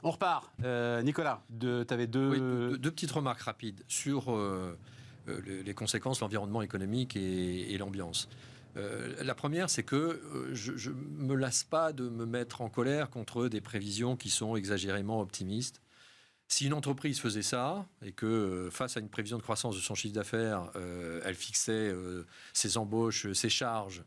On repart. Nicolas, tu avais deux petites remarques rapides sur les conséquences, l'environnement économique et l'ambiance. La première, c'est que je ne me lasse pas de me mettre en colère contre des prévisions qui sont exagérément optimistes. Si une entreprise faisait ça, et que face à une prévision de croissance de son chiffre d'affaires, elle fixait ses embauches, ses charges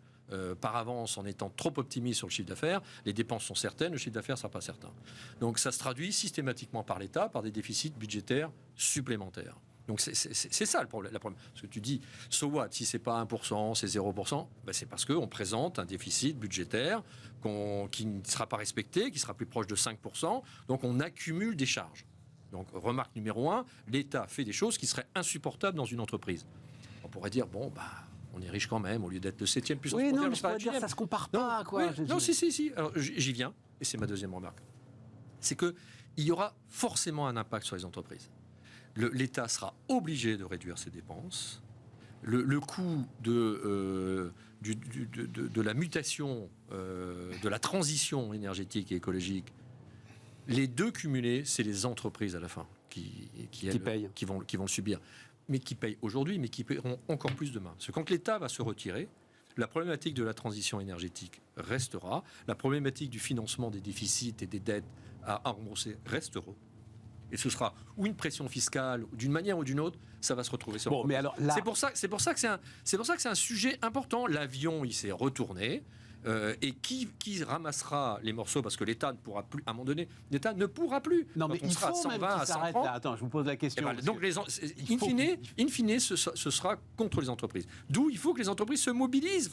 par avance en étant trop optimiste sur le chiffre d'affaires, les dépenses sont certaines, le chiffre d'affaires ne sera pas certain. Donc ça se traduit systématiquement par l'État, par des déficits budgétaires supplémentaires. Donc c'est ça le problème. Parce que tu dis, so what, si c'est pas 1%, c'est 0%, ben c'est parce qu'on présente un déficit budgétaire qui ne sera pas respecté, qui sera plus proche de 5%, donc on accumule des charges. Donc remarque numéro 1, l'État fait des choses qui seraient insupportables dans une entreprise. On pourrait dire, bon, on est riche quand même, au lieu d'être le 7e puissance mondiale. Oui, non, mais je pourrais dire, ça se compare pas, quoi. Non, si. Alors j'y viens, et c'est ma deuxième remarque. C'est qu'il y aura forcément un impact sur les entreprises. L'État sera obligé de réduire ses dépenses. Le coût de la mutation, de la transition énergétique et écologique, les deux cumulés, c'est les entreprises à la fin qui vont le subir. Mais qui payent aujourd'hui, mais qui paieront encore plus demain. Parce que quand l'État va se retirer, la problématique de la transition énergétique restera, la problématique du financement des déficits et des dettes à rembourser restera. Et ce sera ou une pression fiscale, d'une manière ou d'une autre, ça va se retrouver sur. Bon, mais alors là... C'est pour ça que c'est un sujet important. L'avion, il s'est retourné. Et qui ramassera les morceaux, parce que l'État ne pourra plus, à un moment donné, l'État ne pourra plus. Non, mais il faut 120 même qu'il s'arrête là. Attends, je vous pose la question. Donc, in fine, ce sera contre les entreprises. D'où il faut que les entreprises se mobilisent.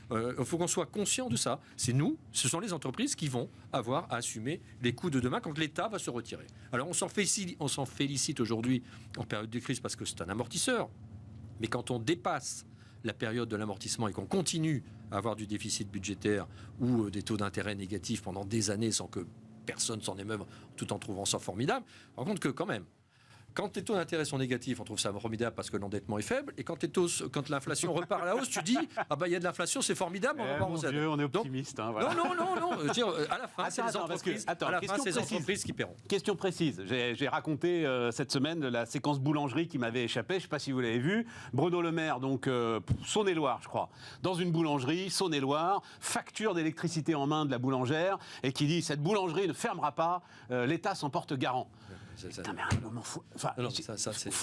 Il faut qu'on soit conscient de ça. Ce sont les entreprises qui vont avoir à assumer les coûts de demain quand l'État va se retirer. Alors, on s'en félicite aujourd'hui en période de crise parce que c'est un amortisseur. Mais quand on dépasse la période de l'amortissement et qu'on continue à avoir du déficit budgétaire ou des taux d'intérêt négatifs pendant des années sans que personne s'en émeuve tout en trouvant ça formidable, on rend compte que quand même, quand les taux d'intérêt sont négatifs, on trouve ça formidable parce que l'endettement est faible. Et quand l'inflation repart à la hausse, tu dis il y a de l'inflation, c'est formidable. On est optimiste. Donc, voilà. Non. Je veux dire, à la fin, c'est les entreprises qui paieront. Question précise. J'ai raconté cette semaine la séquence boulangerie qui m'avait échappé. Je ne sais pas si vous l'avez vu. Bruno Le Maire, donc Saône-et-Loire, je crois, dans une boulangerie, Saône-et-Loire, facture d'électricité en main de la boulangère et qui dit cette boulangerie ne fermera pas. L'État s'en porte garant. Putain, mais à un moment, faut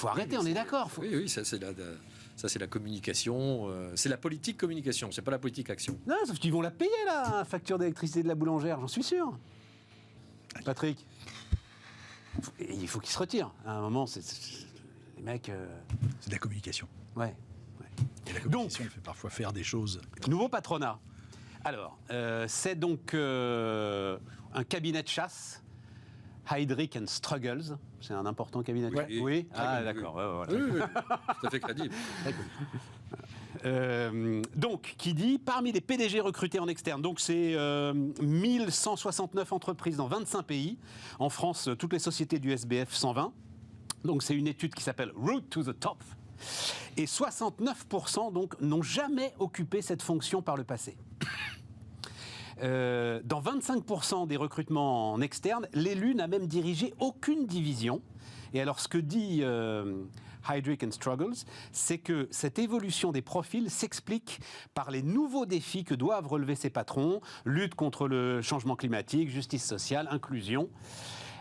arrêter, on est d'accord. Oui, ça c'est la communication, c'est la politique communication, c'est pas la politique action. Non, sauf qu'ils vont la payer, la facture d'électricité de la boulangère, j'en suis sûr. Patrick, il faut qu'ils se retirent. À un moment, les mecs... C'est de la communication. Ouais. Et la communication fait parfois faire des choses... Nouveau patronat. Alors, c'est donc un cabinet de chasse... Heidrick & Struggles, c'est un important cabinet de chasse. Oui. Ah, d'accord. Oui, tout à fait crédible. Donc, qui dit, parmi les PDG recrutés en externe, donc c'est 1169 entreprises dans 25 pays. En France, toutes les sociétés du SBF 120. Donc, c'est une étude qui s'appelle Route to the Top. Et 69% donc n'ont jamais occupé cette fonction par le passé. Dans 25% des recrutements en externe, l'élu n'a même dirigé aucune division. Et alors, ce que dit Heidrick & Struggles, c'est que cette évolution des profils s'explique par les nouveaux défis que doivent relever ces patrons, lutte contre le changement climatique, justice sociale, inclusion.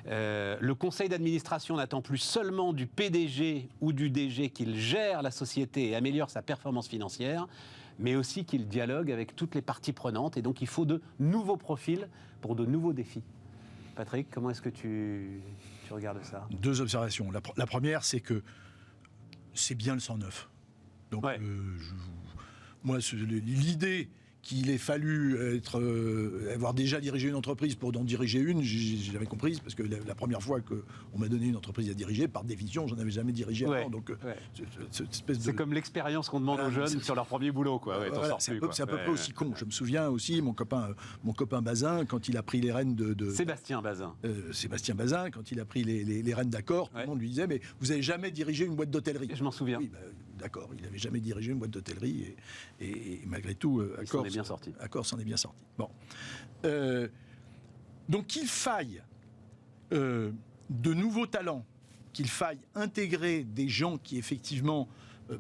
Le conseil d'administration n'attend plus seulement du PDG ou du DG qu'il gère la société et améliore sa performance financière, mais aussi qu'il dialogue avec toutes les parties prenantes. Et donc, il faut de nouveaux profils pour de nouveaux défis. Patrick, comment est-ce que tu regardes ça ? Deux observations. La première, c'est que c'est bien le 109. Donc, moi, l'idée qu'il ait fallu avoir déjà dirigé une entreprise pour en diriger une, je l'avais comprise, parce que la première fois qu'on m'a donné une entreprise à diriger, par définition, j'en avais jamais dirigé avant. Donc, c'est comme l'expérience qu'on demande aux jeunes sur leur premier boulot, quoi. C'est à peu près aussi con. Je me souviens aussi, mon copain Bazin, quand il a pris les rênes de Sébastien Bazin. Sébastien Bazin, quand il a pris les rênes d'Accor, tout le monde lui disait, mais vous n'avez jamais dirigé une boîte d'hôtellerie. Je m'en souviens. Oui, d'accord, il n'avait jamais dirigé une boîte d'hôtellerie et malgré tout, Accor s'en est bien sorti. Accor s'en est bien sorti. Bon. Donc qu'il faille de nouveaux talents, qu'il faille intégrer des gens qui effectivement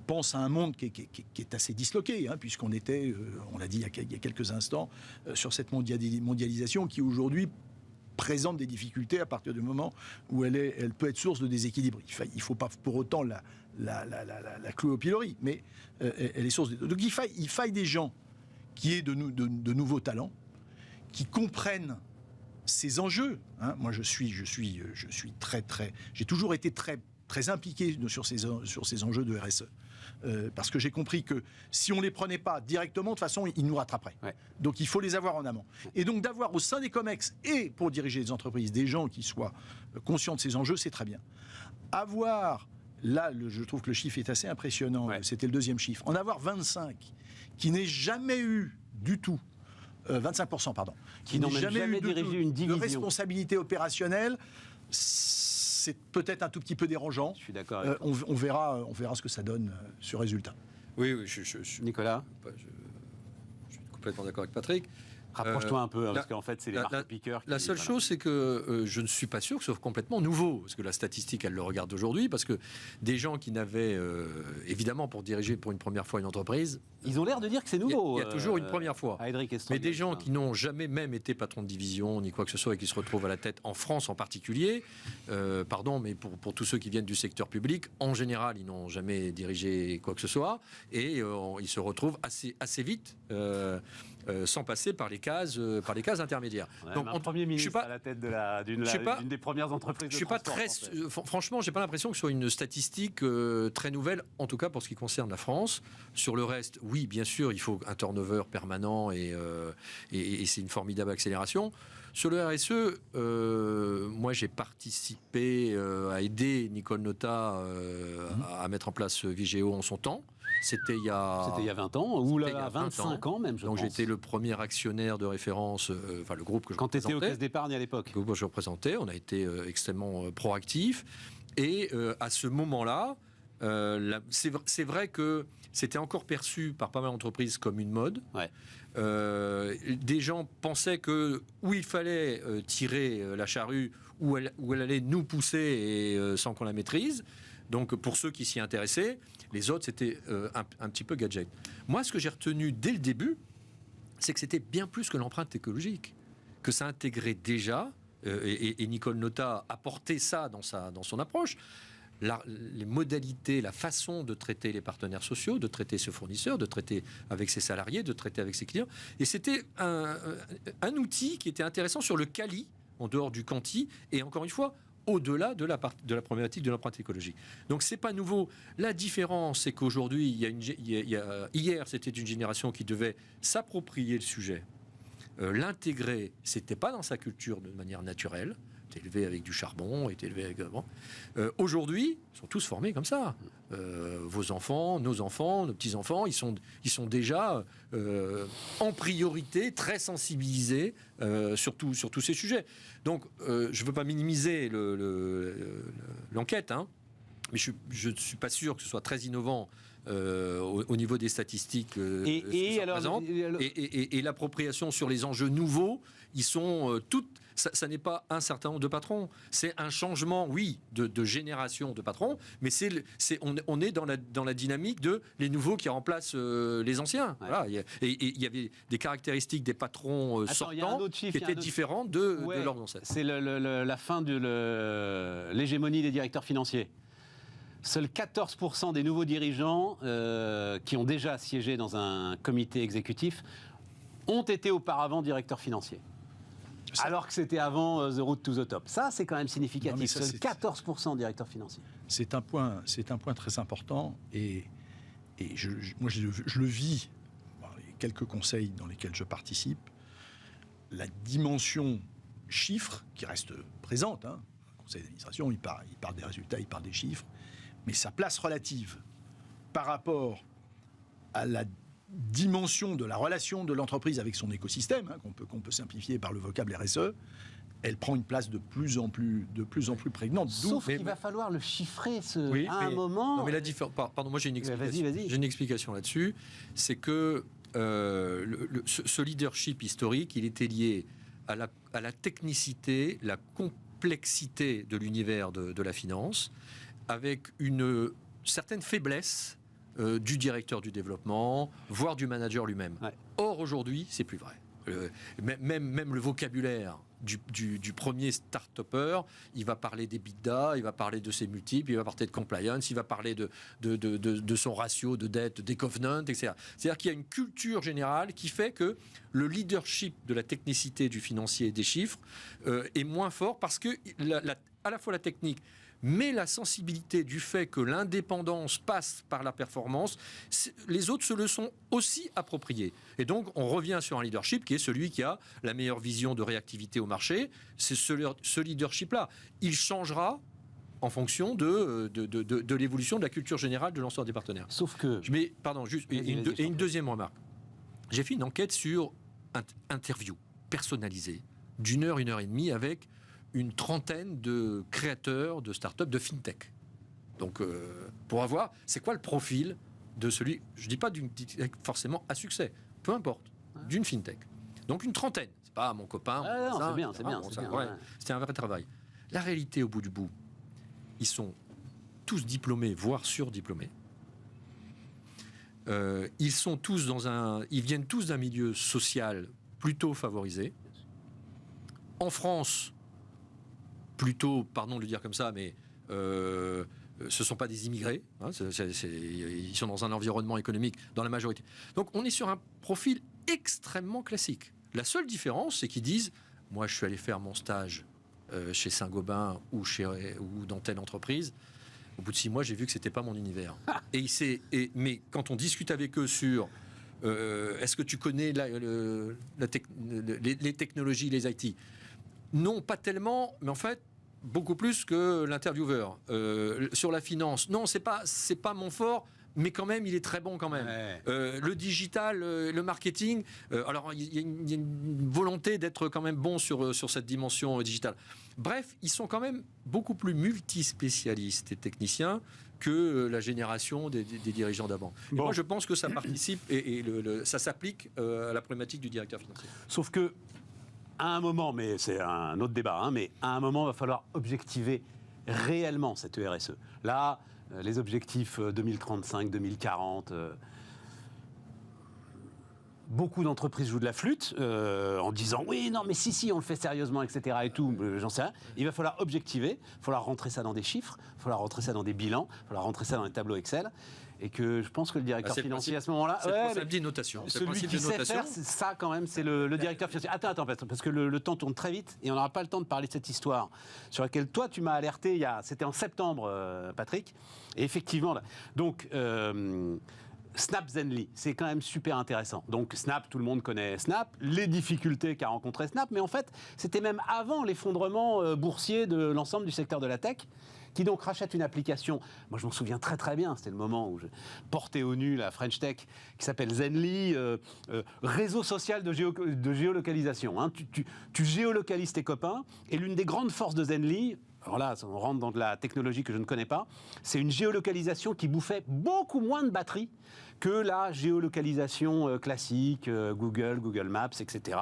pensent à un monde qui est assez disloqué, hein, puisqu'on était, on l'a dit il y a quelques instants, sur cette mondialisation qui aujourd'hui présente des difficultés à partir du moment où elle peut être source de déséquilibre. Il ne faut pas pour autant la clouer au pilori, mais elle est source de... Donc il faille des gens qui aient de nouveaux talents, qui comprennent ces enjeux. Hein. Moi, j'ai toujours été très impliqué sur ces enjeux de RSE. Parce que j'ai compris que si on ne les prenait pas directement, de toute façon, ils nous rattraperaient. Ouais. Donc il faut les avoir en amont. Et donc d'avoir au sein des COMEX et pour diriger les entreprises des gens qui soient conscients de ces enjeux, c'est très bien. Là, je trouve que le chiffre est assez impressionnant. Ouais. C'était le deuxième chiffre. En avoir 25 qui n'aient jamais eu du tout 25%, pardon. Qui n'ont jamais eu dirigé une division. De responsabilité opérationnelle, c'est peut-être un tout petit peu dérangeant. Je suis d'accord. On verra ce que ça donne ce résultat. Oui, Nicolas, je suis complètement d'accord avec Patrick. Rapproche-toi un peu, parce qu'en fait, c'est les marque-piqueurs. La seule chose, c'est que je ne suis pas sûr que ce soit complètement nouveau, parce que la statistique, elle le regarde aujourd'hui, parce que des gens qui n'avaient, évidemment, pour diriger pour une première fois une entreprise... Ils ont l'air de dire que c'est nouveau. Il y a toujours une première fois. Mais des gens qui n'ont jamais même été patron de division, ni quoi que ce soit, et qui se retrouvent à la tête, en France en particulier, mais pour tous ceux qui viennent du secteur public, en général, ils n'ont jamais dirigé quoi que ce soit, et ils se retrouvent assez vite... sans passer par les cases intermédiaires. Ouais, donc, un Premier ministre à la tête d'une des premières entreprises de transport. Franchement, j'ai pas l'impression que ce soit une statistique très nouvelle, en tout cas pour ce qui concerne la France. Sur le reste, oui, bien sûr, il faut un turnover permanent et c'est une formidable accélération. Sur le RSE, moi j'ai participé à aider Nicole Notat à mettre en place Vigeo en son temps. C'était il y a 20 ans, ou là, 25 ans même, je pense. Donc j'étais le premier actionnaire de référence, le groupe que je représentais. Quand tu étais aux caisses d'épargne à l'époque. Le groupe que je représentais, on a été extrêmement proactifs. Et à ce moment-là, c'est vrai que c'était encore perçu par pas mal d'entreprises comme une mode. Ouais. Des gens pensaient que où il fallait tirer la charrue, où elle allait nous pousser sans qu'on la maîtrise. Donc pour ceux qui s'y intéressaient, les autres c'était un petit peu gadget. Moi, ce que j'ai retenu dès le début, c'est que c'était bien plus que l'empreinte écologique, que ça intégrait déjà, et Nicole Notat a porté ça dans son approche, les modalités, la façon de traiter les partenaires sociaux, de traiter ses fournisseurs, de traiter avec ses salariés, de traiter avec ses clients. Et c'était un outil qui était intéressant sur le quali, en dehors du quanti, et encore une fois, au-delà de la problématique de l'empreinte écologique. Donc c'est pas nouveau. La différence, c'est qu'aujourd'hui, hier, c'était une génération qui devait s'approprier le sujet, l'intégrer. C'était pas dans sa culture de manière naturelle. Était élevé avec du charbon, était élevé avec... aujourd'hui, ils sont tous formés comme ça. Vos enfants, nos petits-enfants, ils sont déjà en priorité très sensibilisés sur tous ces sujets. Donc, je ne veux pas minimiser l'enquête, hein, mais je ne suis pas sûr que ce soit très innovant au niveau des statistiques et l'appropriation sur les enjeux nouveaux, ils sont toutes... Ça n'est pas un certain nombre de patrons, c'est un changement, oui, de génération de patrons, mais on est dans la dynamique de les nouveaux qui remplacent les anciens. Ouais. Voilà, il y avait des caractéristiques des patrons sortants qui étaient différentes de leurs ancêtres. C'est la fin de l'hégémonie des directeurs financiers. Seuls 14% des nouveaux dirigeants qui ont déjà siégé dans un comité exécutif ont été auparavant directeurs financiers. Alors que c'était avant The Road to the Top. Ça, c'est quand même significatif. Seuls 14% directeurs financiers. C'est un point très important. Et moi, je le vis dans les quelques conseils dans lesquels je participe. La dimension chiffres qui reste présente. Hein. Le conseil d'administration, il parle des résultats, il parle des chiffres. Mais sa place relative par rapport à la dimension de la relation de l'entreprise avec son écosystème, hein, qu'on peut simplifier par le vocable RSE, elle prend une place de plus en plus prégnante. Sauf qu'il va falloir le chiffrer un moment. Non, mais la différence. Pardon, moi j'ai une explication. Vas-y. J'ai une explication là-dessus. C'est que ce leadership historique, il était lié à la technicité, la complexité de l'univers de la finance, avec une certaine faiblesse du directeur du développement, voire du manager lui-même. Ouais. Or, aujourd'hui, c'est plus vrai. Même le vocabulaire du premier start-upper, il va parler d'EBITDA, il va parler de ses multiples, il va parler de compliance, il va parler de son ratio de dette, des covenants, etc. C'est-à-dire qu'il y a une culture générale qui fait que le leadership de la technicité du financier et des chiffres est moins fort parce que à la fois la technique, mais la sensibilité du fait que l'indépendance passe par la performance, les autres se le sont aussi appropriés. Et donc, on revient sur un leadership qui est celui qui a la meilleure vision de réactivité au marché. C'est ce leadership-là. Il changera en fonction de l'évolution de la culture générale de l'ensemble des partenaires. Sauf que... une deuxième remarque. J'ai fait une enquête sur interview personnalisée d'1 heure, 1 heure et demie avec une trentaine de créateurs de start-up, de fintech. Donc, pour avoir, c'est quoi le profil de celui, je ne dis pas forcément à succès, peu importe, d'une fintech. Donc, une trentaine. C'est pas mon copain. C'est bien. C'était un vrai travail. La réalité, au bout du bout, ils sont tous diplômés, voire surdiplômés. Ils viennent tous d'un milieu social plutôt favorisé. En France, plutôt, pardon de le dire comme ça, mais ce ne sont pas des immigrés. Hein, ils sont dans un environnement économique dans la majorité. Donc on est sur un profil extrêmement classique. La seule différence, c'est qu'ils disent, moi je suis allé faire mon stage chez Saint-Gobain ou dans telle entreprise. Au bout de 6 mois, j'ai vu que ce n'était pas mon univers. Mais quand on discute avec eux sur est-ce que tu connais les technologies, les IT ? Non, pas tellement, mais en fait, beaucoup plus que l'intervieweur. Sur la finance, non, c'est pas mon fort, mais quand même, il est très bon quand même. Ouais. Le digital, le marketing, alors il y a une volonté d'être quand même bon sur cette dimension digitale. Bref, ils sont quand même beaucoup plus multispécialistes et techniciens que la génération des dirigeants d'avant. Bon. Moi, je pense que ça participe et ça s'applique à la problématique du directeur financier. Sauf que à un moment, mais c'est un autre débat, mais à un moment, il va falloir objectiver réellement cette RSE. Là, les objectifs 2035, 2040, beaucoup d'entreprises jouent de la flûte en disant oui, non, mais si, on le fait sérieusement, etc. et tout, j'en sais rien. Il va falloir objectiver, il va falloir rentrer ça dans des chiffres, il va falloir rentrer ça dans des bilans, il va falloir rentrer ça dans des tableaux Excel. Et que je pense que le directeur financier à ce moment-là, c'est le principe de notation. Celui qui sait faire, c'est ça quand même, c'est le directeur financier. Attends, parce que le temps tourne très vite et on n'aura pas le temps de parler de cette histoire sur laquelle toi tu m'as alerté. C'était en septembre, Patrick. Et effectivement, là, donc Snap Zenly, c'est quand même super intéressant. Donc Snap, tout le monde connaît Snap, les difficultés qu'a rencontré Snap, mais en fait, c'était même avant l'effondrement boursier de l'ensemble du secteur de la tech, qui donc rachète une application, moi je m'en souviens très très bien, c'était le moment où je portais au nu la French Tech, qui s'appelle Zenly, réseau social de géolocalisation. Hein. Tu géolocalises tes copains, et l'une des grandes forces de Zenly, alors là on rentre dans de la technologie que je ne connais pas, c'est une géolocalisation qui bouffait beaucoup moins de batterie que la géolocalisation classique, Google Maps, etc.,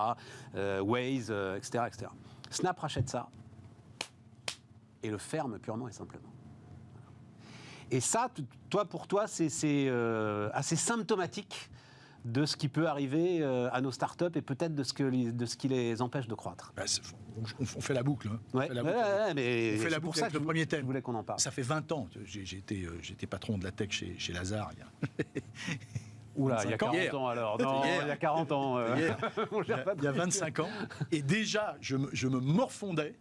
Waze, etc., etc. Snap rachète ça et le ferme purement et simplement. Et ça, pour toi, c'est assez symptomatique de ce qui peut arriver à nos startups et peut-être de ce qui les empêche de croître. Bah, on fait la boucle. Hein. Ouais, mais on fait la boucle avec le premier thème. Je voulais qu'on en parle. Ça fait 20 ans. J'étais patron de la tech chez Lazare. Oula, il y a 40 ans alors. Non, il y a 40 ans. Il y a 25 ans. Et déjà, je me morfondais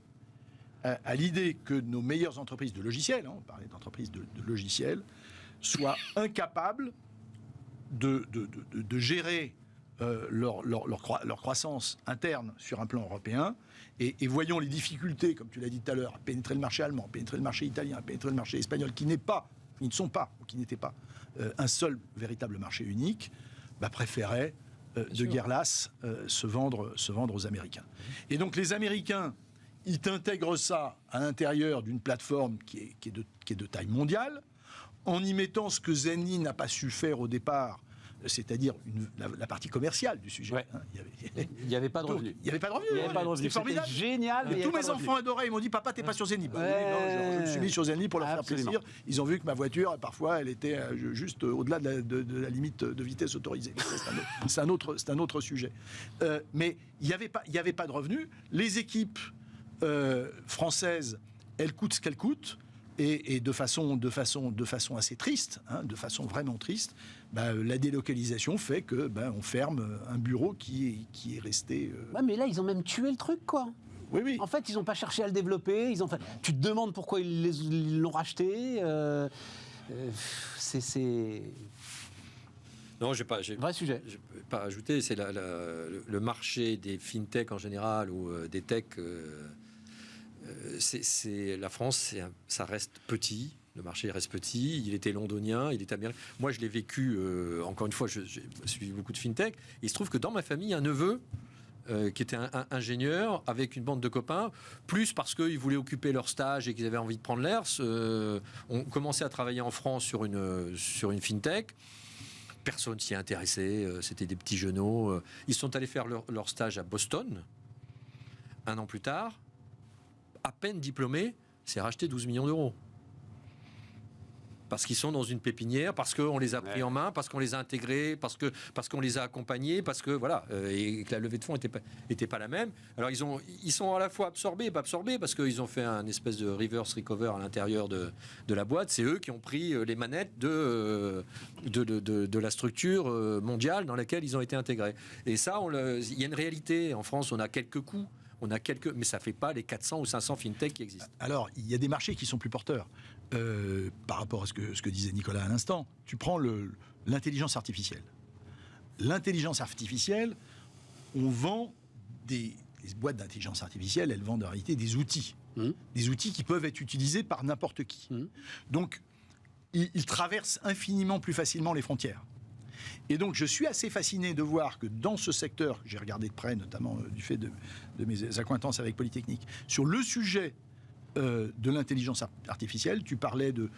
à l'idée que nos meilleures entreprises de logiciels, on parlait d'entreprises de logiciels, soient incapables de gérer leur croissance interne sur un plan européen. Et voyons les difficultés, comme tu l'as dit tout à l'heure, à pénétrer le marché allemand, à pénétrer le marché italien, à pénétrer le marché espagnol, qui n'étaient pas un seul véritable marché unique, préféraient de guerre lasse se vendre aux Américains. Et donc les Américains, ils intègrent ça à l'intérieur d'une plateforme qui est de taille mondiale, en y mettant ce que Zenly n'a pas su faire au départ, c'est-à-dire la partie commerciale du sujet. Ouais. Hein, Il n'y avait pas de revenus. Il n'y avait pas de revenus. Il n'y avait pas de revenus. C'était formidable. C'était génial. Mais Tous mes enfants adoraient. Ils m'ont dit, papa, t'es pas sur Zenith. Bah, oui, non, je me suis mis sur Zenith pour leur faire Absolument. plaisir. Ils ont vu que ma voiture, parfois, elle était juste au-delà de la limite de vitesse autorisée. C'est un autre sujet. Mais il n'y avait pas de revenus. Les équipes françaises, elles coûtent ce qu'elles coûtent. Et de façon assez triste, hein, de façon vraiment triste, la délocalisation fait que on ferme un bureau qui est resté. Ouais, mais là, ils ont même tué le truc, quoi. Oui. En fait, ils n'ont pas cherché à le développer. Tu te demandes pourquoi ils l'ont racheté. C'est Non, vrai sujet. Je peux pas ajouter, c'est le marché des fintech en général ou des tech. C'est la France, ça reste petit. Le marché reste petit. Il était londonien, il est américain. Moi, je l'ai vécu. Encore une fois, j'ai suivi beaucoup de fintech. Il se trouve que dans ma famille, un neveu qui était un ingénieur avec une bande de copains, plus parce qu'ils voulaient occuper leur stage et qu'ils avaient envie de prendre l'air, ont commencé à travailler en France sur une fintech. Personne s'y intéressait. C'était des petits genoux. Ils sont allés faire leur stage à Boston. Un an plus tard, à peine diplômés, c'est racheté 12 millions d'euros. Parce qu'ils sont dans une pépinière, parce qu'on les a pris en main, parce qu'on les a intégrés, parce qu'on les a accompagnés, parce que voilà, et que la levée de fonds était pas la même. Alors ils sont à la fois absorbés et pas absorbés, parce qu'ils ont fait un espèce de reverse recover à l'intérieur de la boîte. C'est eux qui ont pris les manettes de la structure mondiale dans laquelle ils ont été intégrés. Et ça, il y a une réalité. En France, on a quelques coûts. Mais ça ne fait pas les 400 ou 500 fintech qui existent. Alors, il y a des marchés qui sont plus porteurs. Par rapport à ce que disait Nicolas à l'instant, tu prends l'intelligence artificielle. L'intelligence artificielle, on vend les boîtes d'intelligence artificielle, elles vendent en réalité des outils. Des outils qui peuvent être utilisés par n'importe qui. Donc, ils traversent infiniment plus facilement les frontières. Et donc, je suis assez fasciné de voir que dans ce secteur, j'ai regardé de près, notamment du fait de mes accointances avec Polytechnique, sur le sujet de l'intelligence artificielle, tu parlais de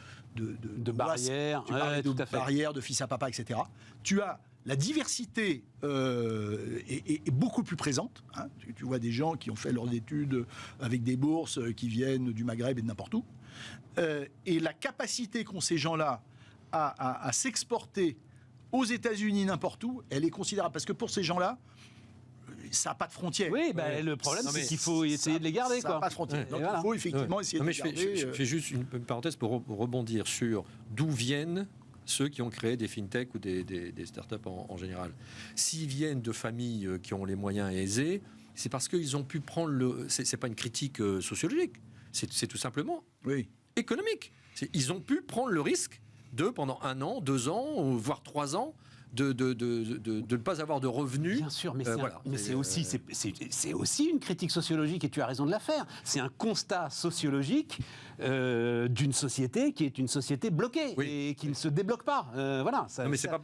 barrières, tu parlais de barrières, de fils à papa, etc. Tu as la diversité est beaucoup plus présente. Hein. Tu vois des gens qui ont fait leurs études avec des bourses qui viennent du Maghreb et de n'importe où. Et la capacité qu'ont ces gens-là à s'exporter aux États-Unis, n'importe où, elle est considérable. Parce que pour ces gens-là, ça n'a pas de frontières. Oui, le problème, c'est qu'il faut essayer de les garder. Ça n'a pas de frontières. Donc, il faut effectivement essayer de les garder. Je fais juste une parenthèse pour rebondir sur d'où viennent ceux qui ont créé des fintech ou des startups en général. S'ils viennent de familles qui ont les moyens aisés, c'est parce qu'ils ont pu prendre c'est pas une critique sociologique, c'est tout simplement économique. Ils ont pu prendre le risque pendant 1 an, 2 ans, voire 3 ans, de ne pas avoir de revenus. Bien sûr, mais c'est aussi une critique sociologique, et tu as raison de la faire. C'est un constat sociologique d'une société qui est une société bloquée et qui ne se débloque pas.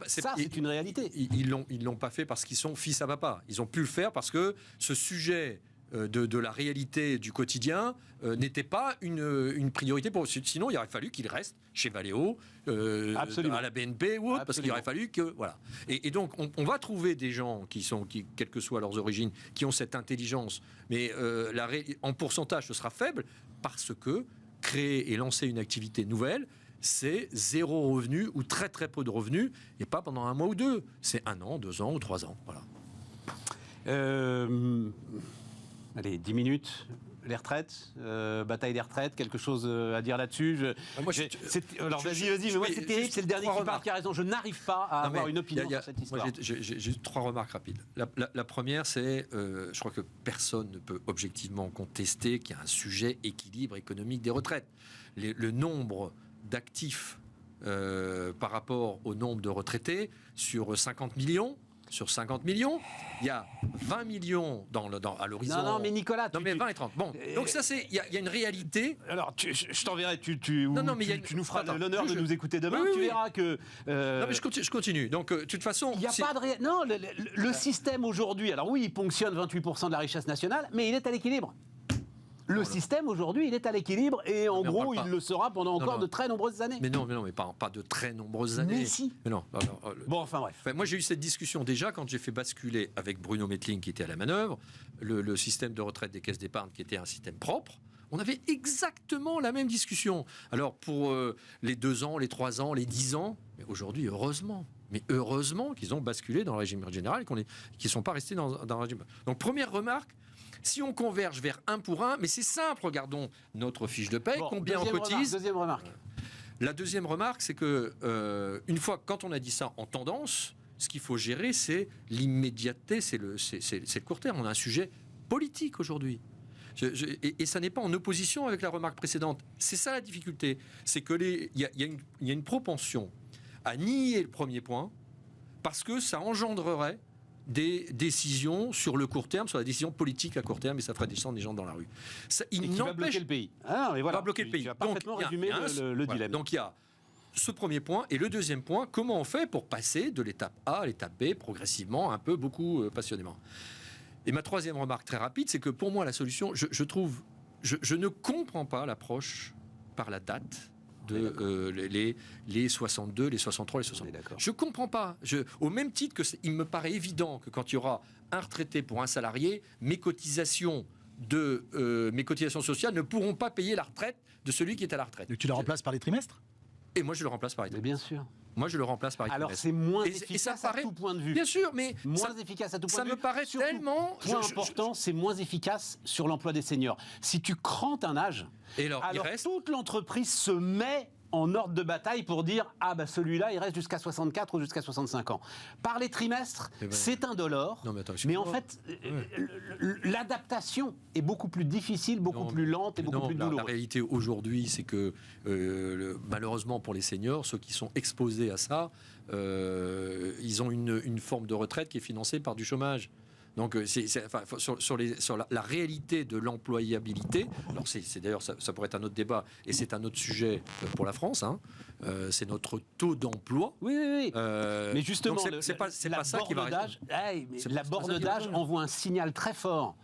C'est une réalité. Ils l'ont pas fait parce qu'ils sont fils à papa. Ils ont pu le faire parce que ce sujet de la réalité du quotidien n'était pas une priorité pour eux. Sinon, il aurait fallu qu'ils restent chez Valeo, à la BNP ou autre, parce qu'il aurait fallu que... Voilà. Et donc, on va trouver des gens qui, quelles que soient leurs origines, qui ont cette intelligence, mais en pourcentage, ce sera faible, parce que créer et lancer une activité nouvelle, c'est 0 revenu ou très très peu de revenus, et pas pendant 1 mois ou 2. C'est 1 an, 2 ans ou 3 ans. Voilà. Allez, 10 minutes. Les retraites, bataille des retraites, quelque chose à dire là-dessus. Alors vas-y, mais moi c'est terrible, c'est le dernier qui parle qui a raison. Je n'arrive pas à avoir une opinion sur cette histoire. J'ai 3 remarques rapides. La première, c'est, je crois que personne ne peut objectivement contester qu'il y a un sujet équilibre économique des retraites. Le nombre d'actifs par rapport au nombre de retraités sur 50 millions. Sur 50 millions, il y a 20 millions à l'horizon. Non, mais Nicolas... 20 et 30. Bon, donc ça, il y a une réalité... Alors, je t'enverrai, tu nous feras l'honneur de nous écouter demain, tu verras que... Non, mais je continue. Donc, de toute façon... Il n'y a pas de... Non, le système aujourd'hui, alors oui, il ponctionne 28% de la richesse nationale, mais il est à l'équilibre. Le système, aujourd'hui, il est à l'équilibre et en Mais on gros, parle pas. il le sera pendant encore non. de très nombreuses années. Mais non, mais pas de très nombreuses années. Mais si. Mais non. Bon, enfin bref. Enfin, moi, j'ai eu cette discussion déjà quand j'ai fait basculer avec Bruno Mettling, qui était à la manœuvre, le système de retraite des caisses d'épargne, qui était un système propre. On avait exactement la même discussion. Alors, pour les 2 ans, les 3 ans, les 10 ans, mais aujourd'hui, heureusement qu'ils ont basculé dans le régime général et qu'ils ne sont pas restés dans le régime. Donc, première remarque, si on converge vers 1 pour 1, mais c'est simple, regardons notre fiche de paie, combien on cotise. Deuxième remarque. La deuxième remarque, c'est que une fois, quand on a dit ça en tendance, ce qu'il faut gérer, c'est l'immédiateté, c'est le court terme. On a un sujet politique aujourd'hui. Et ça n'est pas en opposition avec la remarque précédente. C'est ça la difficulté. C'est qu'il y a une propension à nier le premier point parce que ça engendrerait des décisions sur le court terme, sur la décision politique à court terme, et ça ferait descendre des gens dans la rue. Ça, Et qui va bloquer le pays. Ah, mais voilà. Va bloquer le pays. Tu as parfaitement résumé le dilemme. Donc il y a ce premier point. Et le deuxième point, comment on fait pour passer de l'étape A à l'étape B progressivement, un peu, beaucoup, passionnément. Et ma troisième remarque très rapide, c'est que pour moi, la solution, je ne comprends pas l'approche par la date de les 62, les 63, les 60. Je ne comprends pas. Au même titre il me paraît évident que quand il y aura un retraité pour un salarié, mes cotisations sociales ne pourront pas payer la retraite de celui qui est à la retraite. Donc tu la remplaces par les trimestres ? Et moi, je le remplace par les Mais trimestres. bien sûr. Moi, je le remplace par les Alors trimestres. c'est moins Et efficace ça paraît, à tout point de vue. Bien sûr, mais Moins efficace à tout point ça de vue. me paraît Surtout, tellement... Point important, c'est moins efficace sur l'emploi des seniors. Si tu crantes un âge, Et alors, il alors reste... toute l'entreprise se met en ordre de bataille pour dire « Ah, bah celui-là, il reste jusqu'à 64 ou jusqu'à 65 ans ». Par les trimestres, Eh ben, c'est indolore, Non, mais attends, mais en excuse-moi. fait, l'adaptation est beaucoup plus difficile, beaucoup Non, plus lente et mais beaucoup non, plus la douloureuse. réalité aujourd'hui, c'est que malheureusement pour les seniors, ceux qui sont exposés à ça, ils ont une forme de retraite qui est financée par du chômage. Donc, sur la réalité de l'employabilité, alors c'est d'ailleurs, ça pourrait être un autre débat, et c'est un autre sujet pour la France, hein, c'est notre taux d'emploi. Oui. Mais justement, donc c'est pas ça qui va rester. La borne d'âge envoie un signal très fort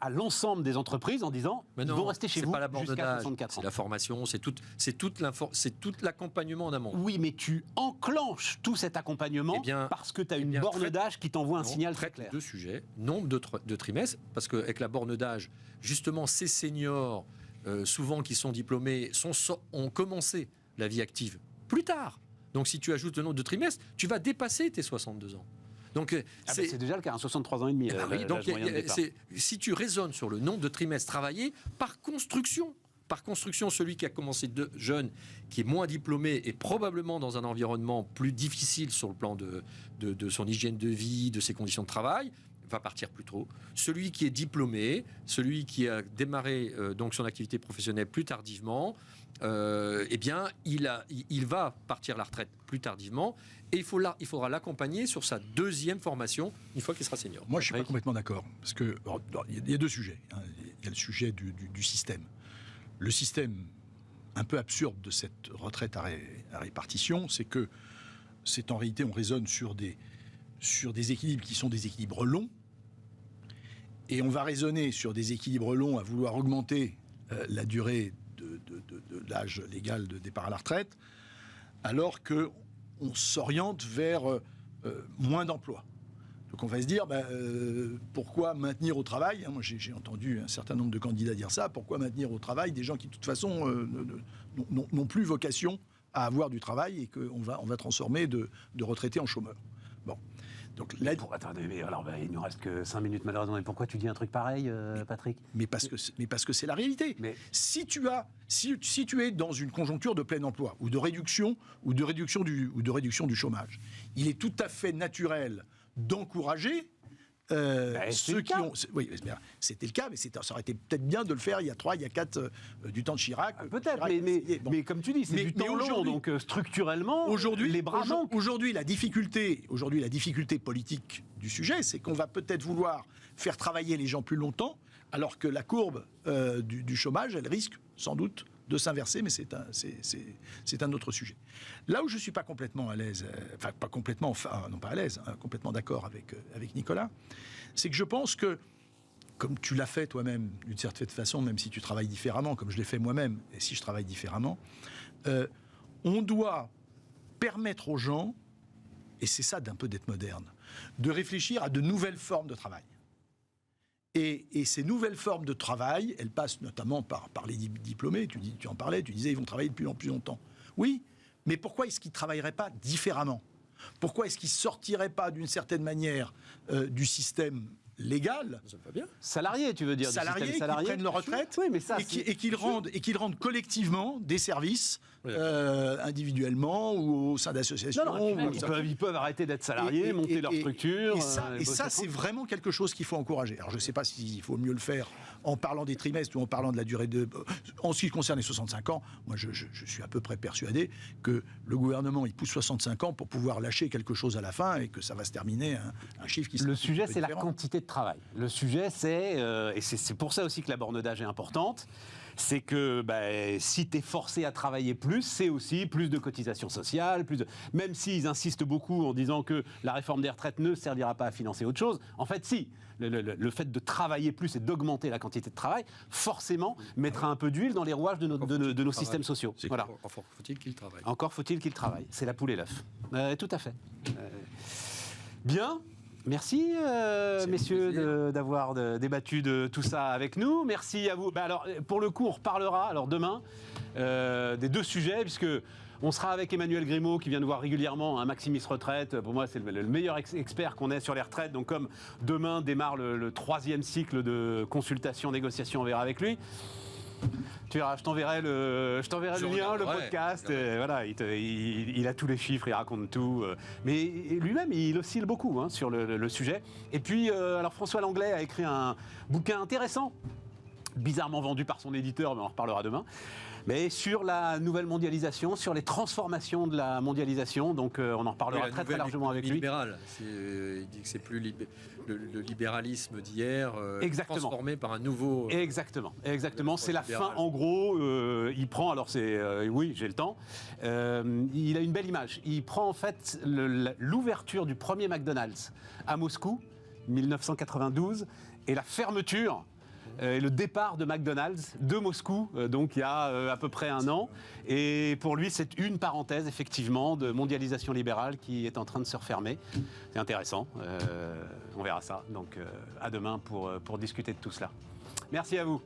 à l'ensemble des entreprises en disant Mais ils non, vont rester chez c'est vous pas la borne jusqu'à d'âge, 64 ans. c'est la formation, c'est tout l'accompagnement en amont. Oui, mais tu enclenches tout cet accompagnement Eh bien, parce que tu as une borne d'âge qui t'envoie un signal très traite clair. Deux sujets, nombre de trimestres, parce qu'avec la borne d'âge, justement, ces seniors, souvent qui sont diplômés, ont commencé la vie active plus tard. Donc si tu ajoutes le nombre de trimestres, tu vas dépasser tes 62 ans. Donc, c'est déjà le cas, 63 ans et demi. oui, donc, si tu raisonnes sur le nombre de trimestres travaillés, par construction, celui qui a commencé jeune, qui est moins diplômé, est probablement dans un environnement plus difficile sur le plan de son hygiène de vie, de ses conditions de travail, va partir plus tôt. Celui qui est diplômé, celui qui a démarré donc son activité professionnelle plus tardivement, eh bien, il va partir à la retraite plus tardivement. Et il faudra l'accompagner sur sa deuxième formation une fois qu'il sera senior. Moi, je ne suis pas complètement d'accord. Parce que il y a deux sujets. Il y a le sujet du système. Le système un peu absurde de cette retraite à répartition, c'est que c'est en réalité, on raisonne sur des équilibres qui sont des équilibres longs. Et on va raisonner sur des équilibres longs à vouloir augmenter la durée de l'âge légal de départ à la retraite, alors que on s'oriente vers moins d'emplois. Donc on va se dire, pourquoi maintenir au travail, moi j'ai entendu un certain nombre de candidats dire ça, pourquoi maintenir au travail des gens qui de toute façon n'ont plus vocation à avoir du travail et qu'on va transformer de retraités en chômeurs. Bon. Donc là, attendez, mais alors il nous reste que 5 minutes malheureusement. Mais pourquoi tu dis un truc pareil, Patrick ? Mais parce que c'est la réalité. Mais si tu es dans une conjoncture de plein emploi ou de réduction du chômage, il est tout à fait naturel d'encourager ceux qui ont. Oui, c'était le cas, mais ça aurait été peut-être bien de le faire il y a 3, il y a 4 du temps de Chirac. Peut-être, mais comme tu dis, c'est du temps long, donc structurellement, les bras manquent. Aujourd'hui, la difficulté politique du sujet, c'est qu'on va peut-être vouloir faire travailler les gens plus longtemps, alors que la courbe du chômage, elle risque sans doute de s'inverser, mais c'est un autre sujet. Là où je ne suis pas complètement à l'aise, complètement d'accord avec Nicolas, c'est que je pense que comme tu l'as fait toi-même, d'une certaine façon, même si tu travailles différemment, comme je l'ai fait moi-même, et si je travaille différemment, on doit permettre aux gens, et c'est ça d'un peu d'être moderne, de réfléchir à de nouvelles formes de travail. Et ces nouvelles formes de travail, elles passent notamment par les diplômés. Tu en parlais, tu disais ils vont travailler de plus en plus longtemps. Oui, mais pourquoi est-ce qu'ils ne travailleraient pas différemment ? Pourquoi est-ce qu'ils ne sortiraient pas d'une certaine manière du système légal, salariés, tu veux dire, salariés qui prennent leur retraite, oui, mais ça, et qu'ils rendent collectivement des services individuellement ou au sein d'associations. Ils peuvent arrêter d'être salariés, monter leur structure. Et ça, c'est vraiment quelque chose qu'il faut encourager. Alors, je ne sais pas s'il faut mieux le faire en parlant des trimestres ou en parlant de la durée de... En ce qui concerne les 65 ans, moi, je suis à peu près persuadé que le gouvernement, il pousse 65 ans pour pouvoir lâcher quelque chose à la fin et que ça va se terminer un chiffre qui sera... Le sujet, c'est la quantité de travail. Le sujet, c'est... et c'est pour ça aussi que la borne d'âge est importante. C'est que si tu es forcé à travailler plus, c'est aussi plus de cotisations sociales, même s'ils insistent beaucoup en disant que la réforme des retraites ne servira pas à financer autre chose, en fait, si. Le fait de travailler plus et d'augmenter la quantité de travail, forcément, mettra un peu d'huile dans les rouages de nos systèmes sociaux. Voilà. Encore faut-il qu'il travaille. Encore faut-il qu'il travaille. C'est la poule et l'œuf. Tout à fait. Bien. Merci, messieurs, d'avoir débattu de tout ça avec nous. Merci à vous. Alors, pour le coup, on reparlera demain des deux sujets, puisque on sera avec Emmanuel Grimaud, qui vient nous voir régulièrement, Maximis Retraite. Pour moi, c'est le meilleur expert qu'on ait sur les retraites. Donc, comme demain démarre le 3e cycle de consultation, négociation, on verra avec lui. Tu verras, je t'enverrai le lien, le podcast. Voilà, il a tous les chiffres, il raconte tout. Mais lui-même, il oscille beaucoup sur le sujet. Et puis, alors François Langlais a écrit un bouquin intéressant, bizarrement vendu par son éditeur, mais on en reparlera demain. Mais sur la nouvelle mondialisation, sur les transformations de la mondialisation. Donc on en reparlera très largement avec lui. Libéral. Il dit que c'est plus le libéralisme d'hier transformé par un nouveau... Exactement. C'est la fin, en gros. Il prend, alors c'est... oui, j'ai le temps. Il a une belle image. Il prend en fait l'ouverture du premier McDonald's à Moscou, 1992, et la fermeture... et le départ de McDonald's de Moscou, donc il y a à peu près un an. Et pour lui, c'est une parenthèse, effectivement, de mondialisation libérale qui est en train de se refermer. C'est intéressant, on verra ça. Donc à demain pour discuter de tout cela. Merci à vous.